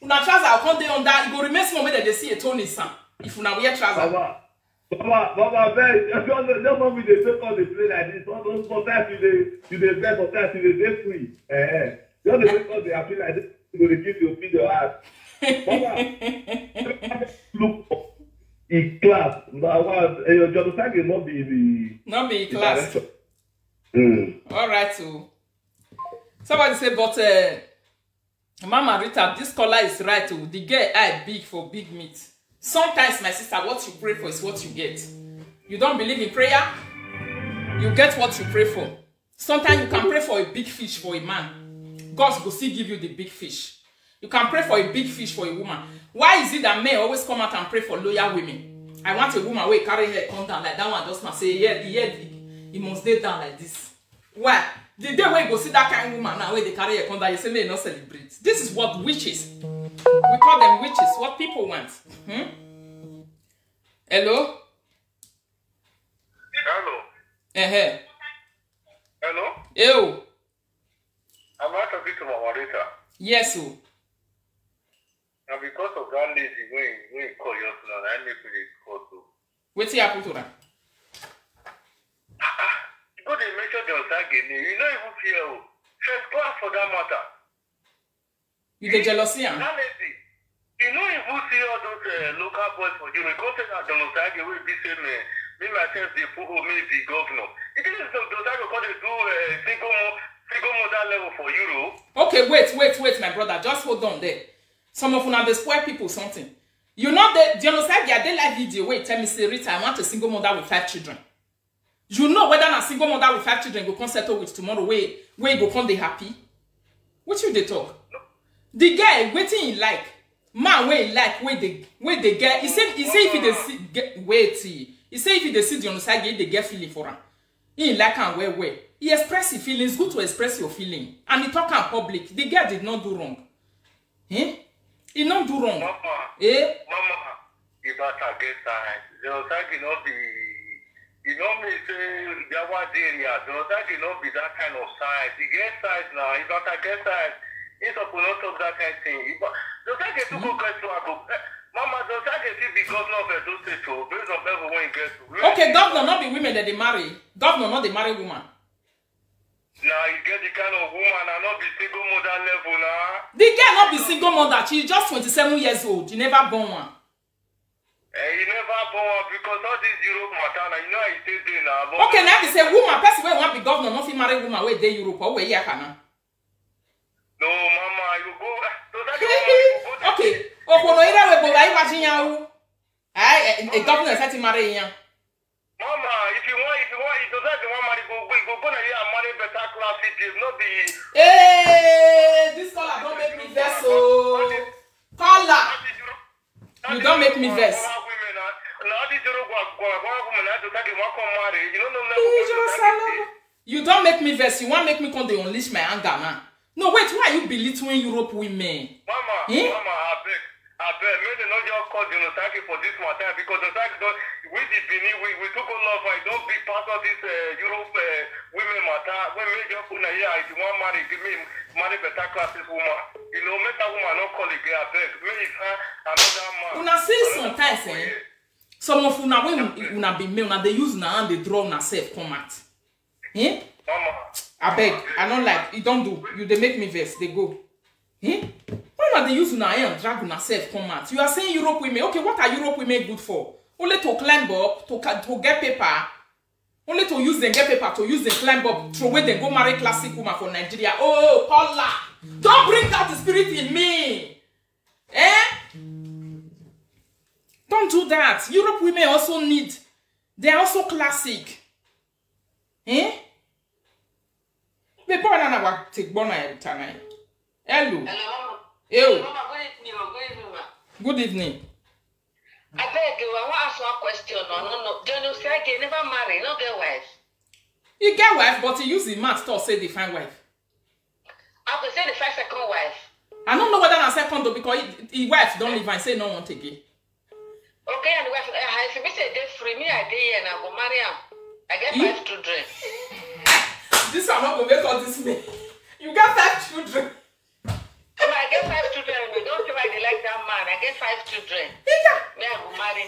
Una trousers come dey on that. You go remain small make they see a Tony son. If una wear trousers. Mama, man, just want me to take on the play like this. Sometimes you dey best, sometimes you dey free. Just the because they are feel like this, you go give you feed your ass. Mama, look in class. Your Jonathan will not be in the. Not be in class. All right, so somebody say, but Mama Rita, this color is right. Oh, the girl eye big for big meat. Sometimes, my sister, what you pray for is what you get. You don't believe in prayer, you get what you pray for. Sometimes you can pray for a big fish for a man. God will still give you the big fish. You can pray for a big fish for a woman. Why is it that men always come out and pray for loyal women? I want a woman who carry her come down like that one just must say, yeah, he must stay down like this. Why? The day when you go see that kind of woman now, where they carry her come down, you say, may not celebrate. This is what witches. We call them witches. What people want. Hello? Hello? Hello? Ew. I'm not talking to Mama Rita. Yes, sir. Now because of that lady, when you call your son, I need to call too. What's happened to her? You go to mention the Osage name. You know even fear. First class for that matter. You the jealousy, huh? That lady. You know if you see all those local boys for you, go take out the Osage will be saying me myself they put me the governor. It is the Osage because they do single model level for Euro. Okay, wait, my brother. Just hold on there. Some of you now they spoil people something. You know the genocide, they like video. Wait, tell me, say Rita, I want a single mother with 5 children. You know whether a single mother with 5 children go come settle with tomorrow where you go come they happy? What you they talk? The guy waiting in like man where he like where they get. He say if he he say if they see the genocide, they get feeling for him. He like and where. He express his feelings. Good to express your feeling. And he talk in public. The girl did not do wrong. He not do wrong. Mama, if I get time, the Osage not be. You know me say that was area. The Osage not be that kind of size. He get size now. If I get size, it's a not of that kind of thing. The Osage to go get to go. Mama, the Osage still be governor of Edo State based on level when he gets to. Okay, governor not be women that they marry. Governor not they marry woman. Now you get the kind of woman and not be single mother level now. The girl not be single mother. She's just 27 years old. She never born one. You never born because all this Europe matter now. You know I stay there now. Okay, now they say woman person where want be governor not fit marry woman where they Europe or where here can. No, Mama, you go. Okay. Okono ira we bola I watching you. A governor said to marry you. Mama, if you want, it doesn't want marry go na here and marry better class it not be. Hey, this color don't make me vex so. Color. You don't make me vex. You don't make me vex. You want make me come to unleash my anger, man. No, wait, why are you belittling Europe women? Mama, I beg, maybe not just call the Osage for this matter because the Osage with the Benin, we took on love. I don't be part of this Europe women matter. When we just put here, if you want marry, give me marry better classes woman. You know, make that woman not call again. I beg, maybe another man. Una see sometimes, some of una when una be male, una they use na and they draw na self come out. Mama, I beg, I don't like. You don't do. You they make me vex. They go. Why not they use una and drag una self come out? You are saying Europe women. Okay, what are Europe women good for? Only to climb up, to get paper. Only to use them get paper, to use them climb up, throw away them go marry classic woman for Nigeria. Oh, Paula, don't bring that spirit in me. Don't do that. Europe women also need. They are also classic. Me born na wa take born na time. Hello. Hello, Mama. Good evening. I beg you, I want to ask one question. No. John Osage never marry, no get wife. He get wife, but he use the math to say they find wife. I could say the first second wife. I don't know whether na second though because his wife don't live and say no want again. Okay, and if you say they free me, I day and I go marry him. I get 5 children. This one not gonna make all this me. You got 5 children. I get 5 children. We don't say why they like that man. I get 5 children. Me, I go marry.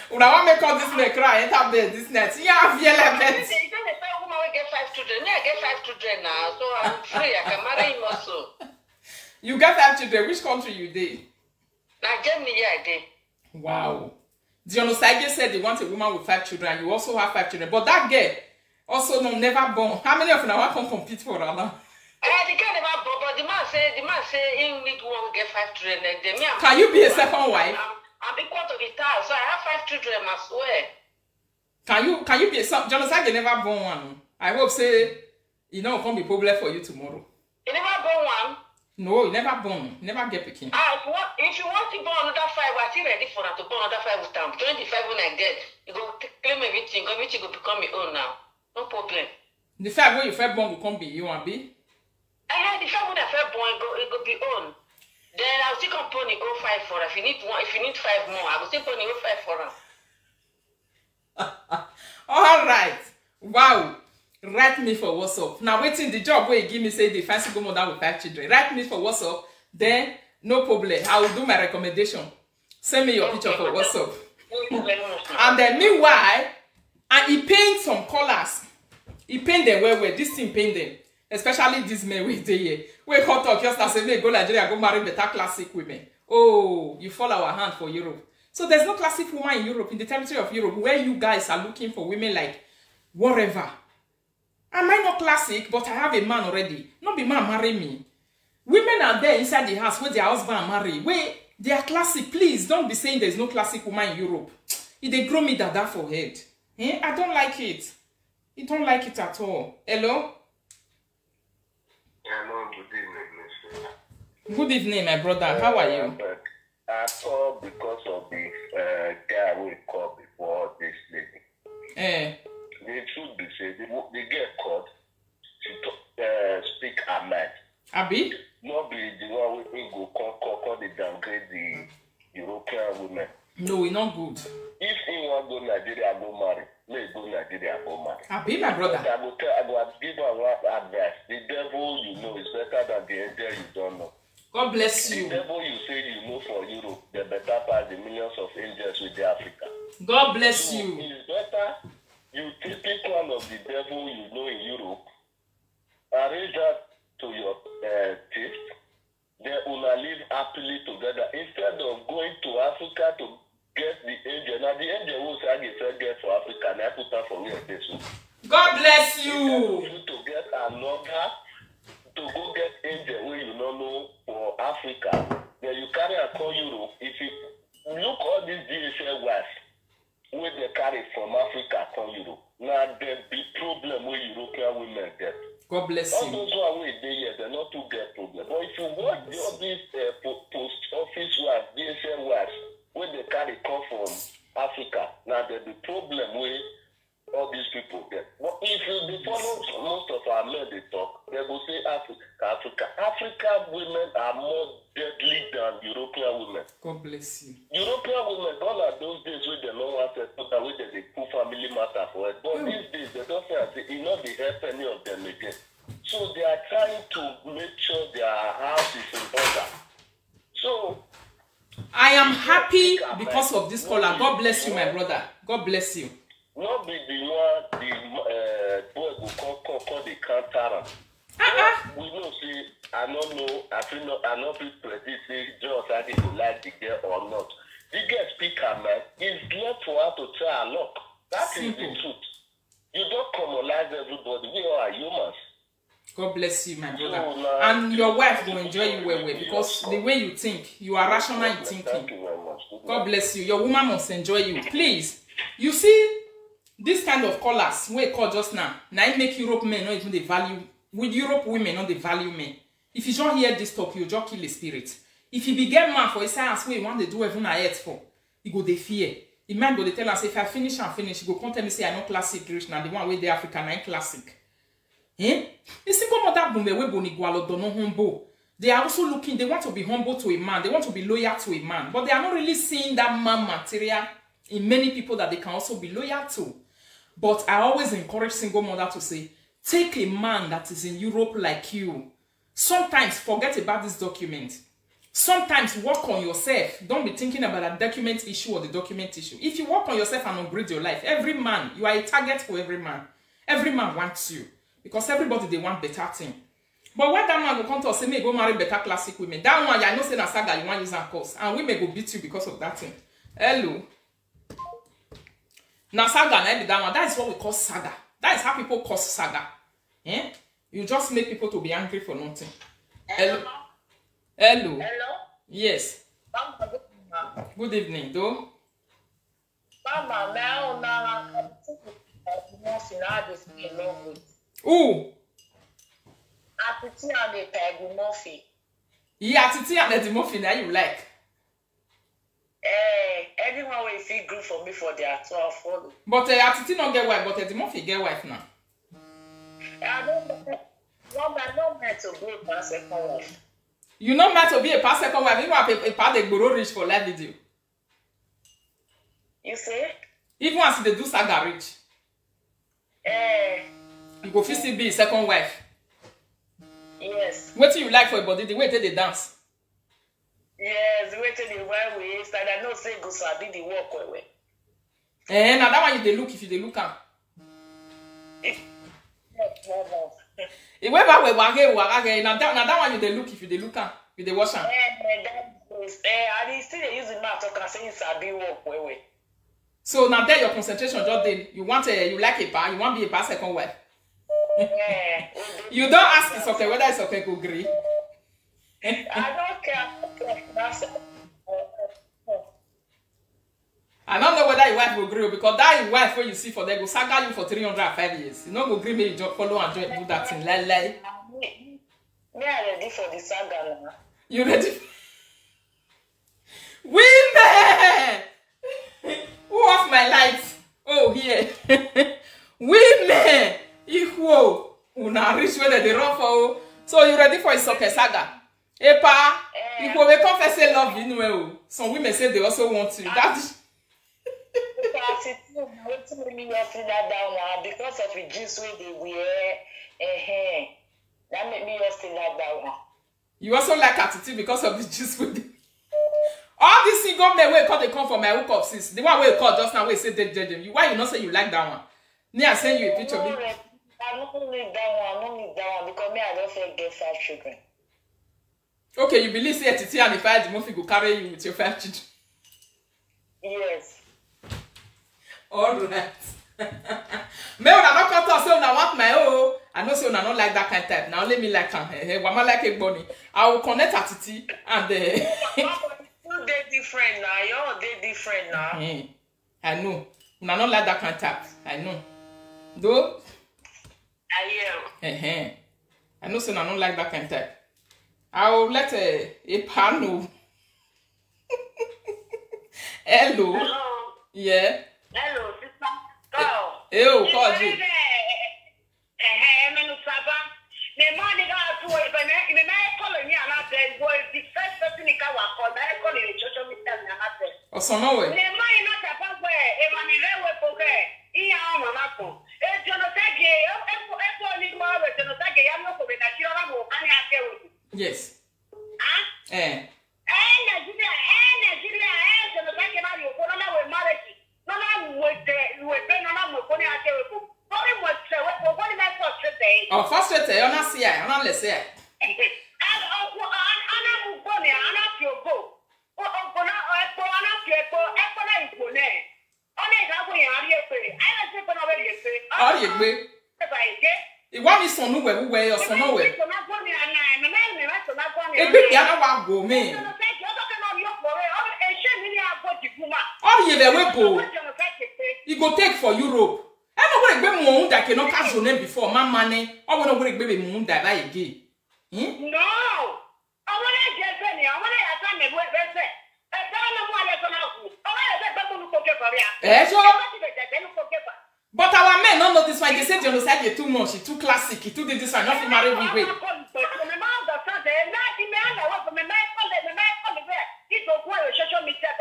When I want to make all this me cry, enter there this net. Yeah, I feel like that. You don't say woman will get 5 children. Me, I get 5 children now, so I'm free. I can marry him also. You got 5 children. Which country you did? Now, Germany, yeah, I did. Wow. Dionosage said they want a woman with 5 children. You also have 5 children. But that girl also never born. How many of them can compete for her now? The girl never born, but the man say he need one to get 5 children. Then me, can you be a second wife? I'm equal to the town, so I have 5 children, I swear. Can you be a second? Dionosage never born one. I hope say it can't be problem for you tomorrow. You never born one? No, you never born. Never get picking. If you want to born another 5, we're still ready for that to born another 5 with them. 25 when I get, you go claim everything will become your own now. No problem. The 5 when you first born will come be you and be? The 5 when I first born, it go be own. Then I'll still come put the 05 for her. If you need 5 more, I will still put the 05 for her. All right. Wow. Write me for WhatsApp. Now waiting the job where you give me say the fancy go mother with 5 children. Write me for WhatsApp. Then no problem. I will do my recommendation. Send me your picture for WhatsApp. Thank you very much. And then meanwhile, and he paint some colors. He paint them well. This thing paint them. Especially this men with the year. We hot talk just as say go Nigeria, go marry better classic women. Oh, you fall our hand for Europe. So there's no classic woman in Europe, in the territory of Europe, where you guys are looking for women like whatever. Am I not classic, but I have a man already. Not be man marry me. Women are there inside the house where their husband marry. Where they are classic. Please don't be saying there's no classic woman in Europe. If they grow me that for head. I don't like it. I don't like it at all. Hello? Hello, good evening, Mr. Good evening, my brother. How are you? I called because of this guy we called before this lady. The truth be said, they get caught to speak her mind. Abi? Not be the one we go call they downgrade the European women. No, it's not good. If anyone go Nigeria, go marry. May go Nigeria, go marry. Abi, my brother. I will give her one advice. The devil you know is better than the angel you don't know. God bless you. The devil you say you know for Europe, the better part the millions of angels with Africa. God bless so you. It's better you pick one of the devil you know in Europe, arrange that to your taste, then una live happily together instead of going to Africa to get the angel. Now the angel will say I get for Africa and I put her for where this one. God bless you. To get another, to go get angel where you don't know for Africa, then you carry and call Europe. If you look all these DHL wives, where they carry from Africa come Europe. Now there be problem with European women get. God bless all you. All those who are with here, they're not to get problem. But if you watch all these post office wives, DHL wives, where they carry come from Africa, now there be problem with all these people get. But if you follow most of our men they talk, they will say Africa. African women are more deadly than European women. God bless you. European women, all of those days where they don't want to put away they put family matter for it. But these days they don't say it not be help any of them again. So they are trying to make sure their house is in order. So I am happy because of this caller. God bless you, my brother. God bless you. Not be the one the boy will call the counter. We know see I don't know I not be predict say just I need to like the girl or not. The girl speak her mind. It's left for her to try her luck. That Simple. Is the truth. You don't commonize everybody. We all are humans. God bless you, my brother. So, and your wife will enjoy you well because the way you think, you are rational in thinking. Thank you very much. God bless you. Your woman must enjoy you. Please, you see, this kind of colors, we call just now make Europe men not even the value, with Europe women not the value men. If you don't hear this talk, you just kill the spirit. If you be get man for a science way, want to do even a yet for, you go the fear. The man go they tell us if I finish, you go come tell me say I know classic rich now, the one with the African I classic. You see come that boom we boni gwalo dono humbo. They are also looking, they want to be humble to a man. They want to be loyal to a man. But they are not really seeing that man material in many people that they can also be loyal to. But I always encourage single mother to say, take a man that is in Europe like you. Sometimes forget about this document. Sometimes work on yourself. Don't be thinking about a document issue or the document issue. If you work on yourself and upgrade your life, every man, you are a target for every man. Every man wants you. Because everybody, they want better thing. But when that man will come to us, say, may go marry better classic women. That one, I know say that saga, you want to use that course. And women go beat you because of that thing. Hello. Now saga, that one, that is what we call saga. That is how people cause saga. Eh? You just make people to be angry for nothing. Hello. Hello. Hello. Yes. Good evening, though. Mama, now, Ooh. Attitude and the Peggy Murphy. Yeah, attitude and the muffin that you like. Anyone will feel good for me for their 12 follow. But the attitude not get wife, but the muffin get wife now. I don't meant to be a past second wife. You not meant to be a past second wife. You want a part of Guru rich for life video. You see? Even once they do saga rich. You go still be a second wife. Yes. What do you like for a body? The way they dance. Yes, the way they wear we start. I know say go sabi the walk away. Now that one you they look if you they look at. If we ever wage now that one you they look if you they look at. You they wash am. I still they use the mouth talk and say sabi walk away. So now there your concentration just then you want you like a bar, you want to be a bar second wife. You don't ask it's okay whether it's okay to agree. I don't care. I don't know whether your wife will agree because that your wife when you see for them go saga you for 305 years. You know go agree me you follow and join do that thing. Me I ready for the saga now. You ready? Women! Who off my lights? Oh here. Women! Equal. Una rich when they run for. So you ready for a soccer saga? Epa, if we confess love you know. Some women say they also want to. That's because of the juice way they wear. That made me also like that one. You also like attitude because of the juice way. All these single men wey call they come for my hook up sis. The one wey call just now wey say they judge them. You why you not say you like that one? Me I send you a picture. I don't need that one. I don't need that one because me I don't feel get 5 children. Okay, you believe say Titi and if I the movie go carry you with your 5 children? Yes. All right. Me una not come to say una want my own. I know say una not like that kind of type. Now let me like am. Wama like a bunny. I will connect at Titi and You they different now. You're they different now. I know. Una not like that kind of type. I know. Though. I am. I know say una not like that kind of type. I will let a panel. Hello. Hello. Yeah. Hello, sister. Go. Ew, call you. Ọ̀sán náà wẹ̀. Yes. Oh, first rate, you're not see it, you're not let's say. You want me son where or son nowhere? A big yellow go me. Oh, you there go. You go take for Europe. I don't want to be moon that cannot catch your name before my money. I want to be moon that I again. No, I want to get penny. I want to attend the web. But our men don't know this one. They say genocide is too much, it's too classic, it's too this one, nothing married with.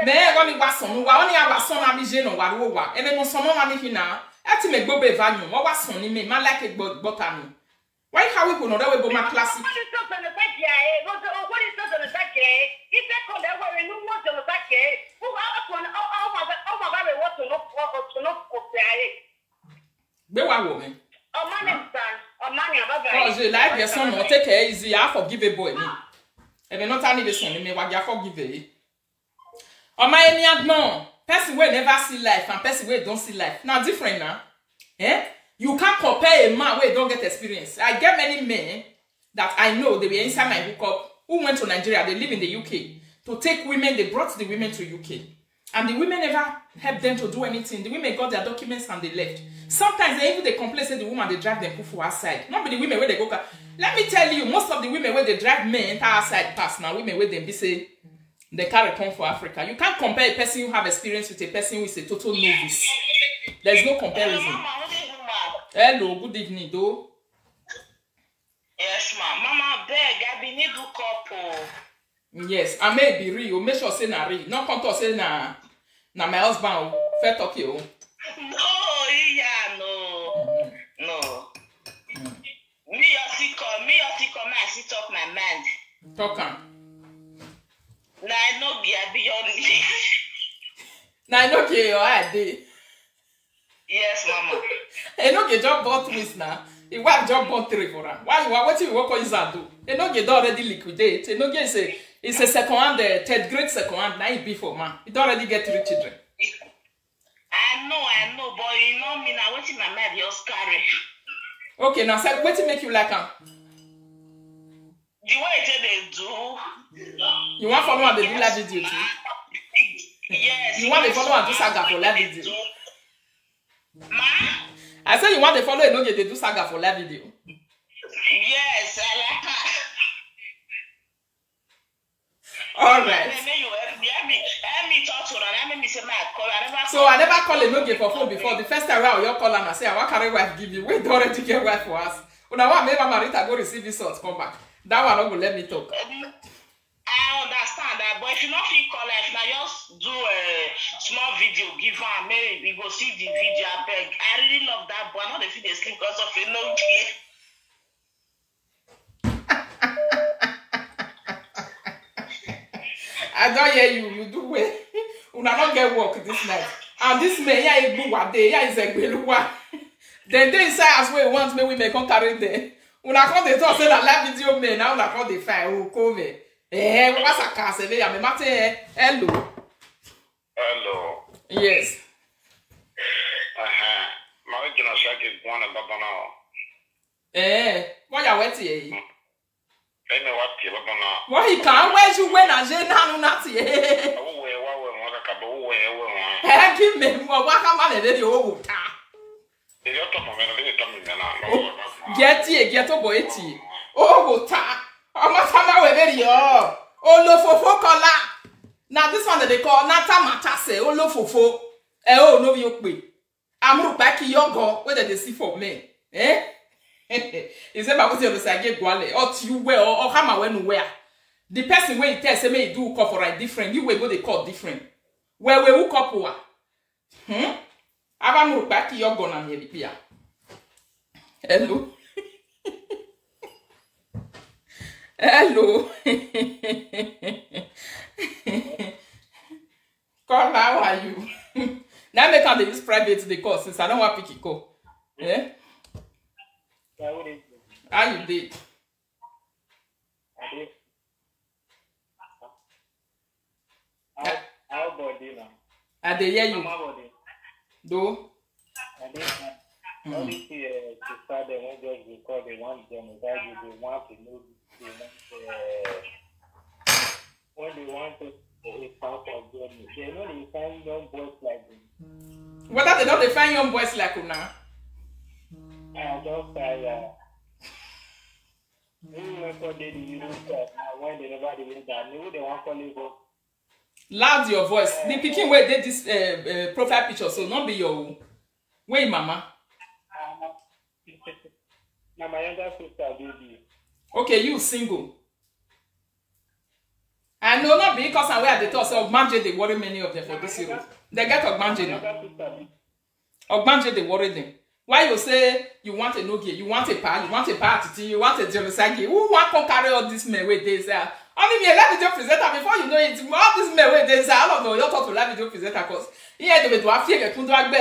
Me go mi wason wa oni awason na mi je no wa ro wa. Ebe no so no ma mi hina. Ati me gbo be vanyu. Mo wason ni me ma like gbota mi. Why how we go no that we go my classic. What is on the back here? What is on the back here? If they come there, we know what's on the back here. Who are on? Oh my God, what to know? Be wa wo me. Oh money, bye. Oh, je like your son no take it easy. I forgive a boy me. Ebe no tani be son me wa ja forgive e. O ma eni admon. Person wey never see life and person wey don't see life. Now different now. Eh? You can't compare a man where don't get experience. I get many men that I know they were inside my hookup who went to Nigeria. They live in the UK to take women. They brought the women to UK, and the women never helped them to do anything. The women got their documents and they left. Sometimes they complain say the woman they drive them for outside. Not be the women where they go. Let me tell you, most of the women where they drive men enter outside pass now. Women where they be say they carry come for Africa. You can't compare a person who have experience with a person who is a total novice. There's no comparison. Hello, good evening, though. Yes, ma'am. Mama, beg, I be need to couple. Yes, I may be real. Make sure say na real. Not come to say na my husband. Fair talk you. No, yeah, no. No. Me your come, I sit up my mind. Talk am. Nah, I know be only. Now I know your idea. Yes, mama. I know get job bought twist now. You want job bought 3 for her. Why you want what you work on is that do? I know get already liquidate. I know get say it's a second hand, third grade second hand. Now it be for man. It already get 3 children. I know, but you know me now. What's in my mind? You're scary. Okay, now say what to make you like him? The way they do. You want follow and they do live video too? Yes. You want to follow and do saga for live video? Ma? I say you want to follow and don't get to do saga for live video. Yes, I like her. All right. So I never call a no for phone before. The first time I call and I say I want carry wife give you. We don't already get wife for us. When I want maybe Marita go receive this sort come back. That one not go let me talk. I understand that, but if you not feel call life, now just do a small video, give her, maybe we go see the video. I beg. I really love that, but I know they feel they sleep because of it. No I don't hear you. You do well. Una not get work this night. And this man, yeah, is good one day. Yeah, is a good one. Then they say as well once me we may come carry them. Una come they talk say that live video man now una come they find who come. What's a car say me mate hello. Hello. Yes. My original shake is one of Babana. What you wait here? What you Babana? Why he can't wait you when I say no not here? Give me what come on the old car. Get here, get a boy. Oh, ta. I'm not talking very oh. Oh, lo fofo kola. Now this one that they call Nata Matase. Oh, lo fofo. Oh, no, you quit. I'm look back in your go whether they see for me. Is about what you say, get guale or you wear or hammer when where. The person when you tell say me do call for a different, you will go they call different. Where we hook up wa. I'm look back in your gun and here. Hello. Hello. Call, how are you? Now make can use private the call since I don't want pick it call. Eh? How you did? How body now? I dey hear you. Do? Obviously, to start them when just record, they want them without you, they want to know, when they want to start of them, they know they find young boys like them. What are they not? They find young boys like you now? I just say, you record the Euro stuff now when they never did that, they want to live up. Loud your voice. The picking where did this profile picture, so not be your way, mama. Now my younger sister baby. Okay, you single. I know not because I'm where they talk, so Ogbanje, they worry many of them for this series. They get Ogbanje now. Ogbanje, they worry them. Why you say you want a Nokia, you want a pal, you want a party, you want a Jelosagi? Who want to carry all this men where they say? Only me, let video presenter before you know it. All this men where they say, I don't know, you're talking to let video presenter because here they do a fear, you can't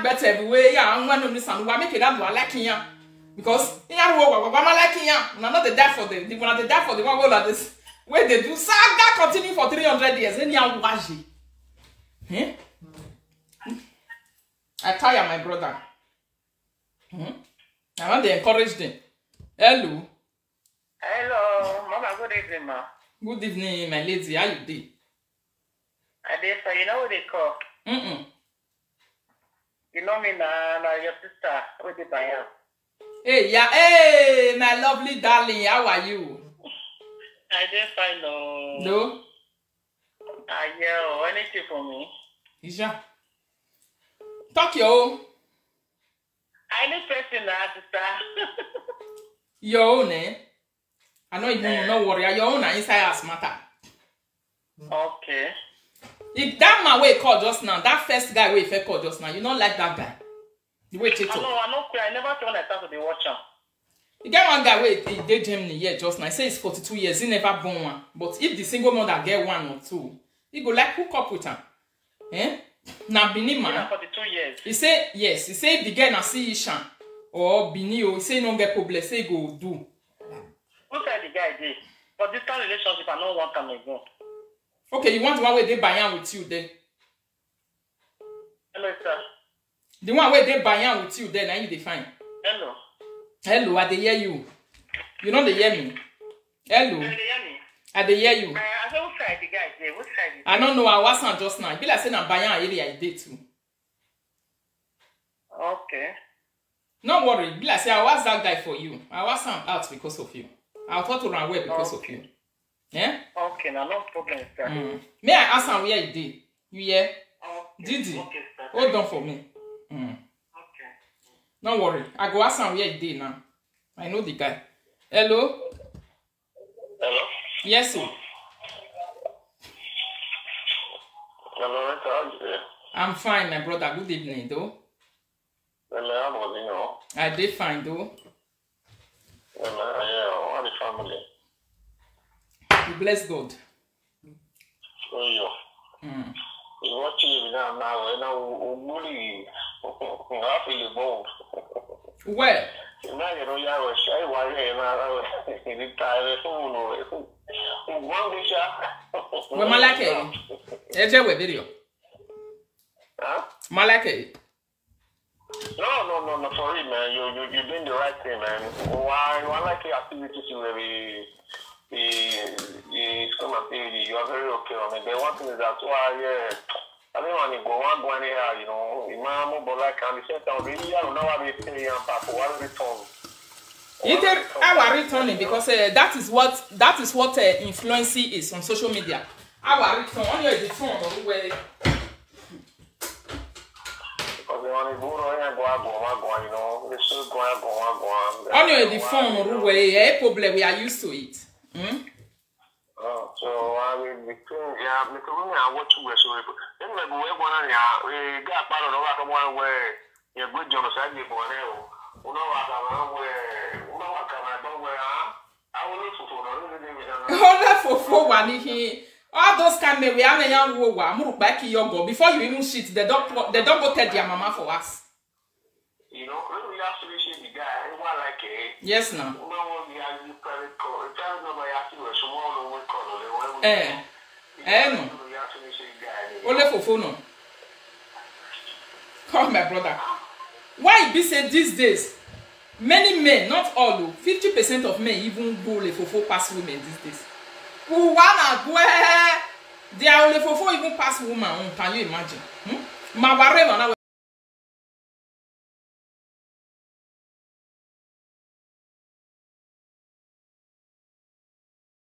better everywhere. Yeah, I'm one of this and we make it up to like here. Because here, I'm like here. I'm not the death for them. They want the death for the one like this. Where they do saga continue for 300 years. Then you're washi. Eh? I tire my brother. I want to encourage them. Hello. Hello, Mama. Good evening, ma. Good evening, my lady. How you doing? I did, so you know what they call? You know me now, your sister. What did I have? Hey, yeah, hey, my lovely darling. How are you? I did find no. No. Yeah, anything for me? Isha. Talk your own. I need person now, sister. Your own, eh? I know even no worry. Your own inside us matter. Okay. If that man way called just now, that first guy way if called just now, you don't like that guy. The way Tito. I know. I never saw when I started to watch him. You get one guy where he did Germany here just now. He says 42 years, he never born one. But if the single mother get one or two, he go like hook up with her. Eh? Now Bini man. 42 years. He say yes. He say if the girl na see Ishan or Bini or he say no get problem, say he go do. Who said the guy did? But this kind of relationship, I don't want them again. Okay, you want the one where they buy with you then? Hello, sir. The one where they buy with you then, now you define. Hello. Hello, I dey hear you. You know they hear me. Hello. They hear me? I dey hear you. I said, who side the guy there? Which side? I don't know. I wasn't just now. It be like saying I'm buying area I did too. Okay. No worry. It be like say I was that guy for you. I wasn't out because of you. I thought to run away because of you. Yeah? Okay, now no problem, sir. May I ask him where he did? You hear? Okay. Didi? Okay, sir. Hold on for me. Okay. Don't worry. I go ask him where he did now. I know the guy. Hello? Hello? Yes, sir. Hello, how are you there? I'm fine, my brother. Good evening, though. Hello, how was you know? I did fine, though. Hello, yeah, how the family? We bless God. So you. You watch it now, really, I feel bold. Well. Now you know, you are shy, why you are tired, Well, Malake, Eje we video. Huh? Malake. No, for real, man. You're doing the right thing, man. Why like the activities you will it's gonna be you are very okay on it. The one thing is that why I don't want to go anyhow, you know, Imam Bola can be set down really I don't know what they say and Papa what return. Our returning because that is what influencing is on social media. Our return on your phone or where on your phone or where problem we are used to it. So I mean, yeah, because I watch you so then we go one we got part of the one where you're good genocide you born there. You know what I will look for all those kind of we are a young woman back in your go before you even shit the dog go tell their mama for us. You know, when we actually see the guy, anyone like it. Yes, now. No. Only for phone. Call my brother. Why be said these days? Many men, not all, 50% of men even go le fofo pass women these days. Who wanna go? They are only fofo even pass woman. Can you imagine?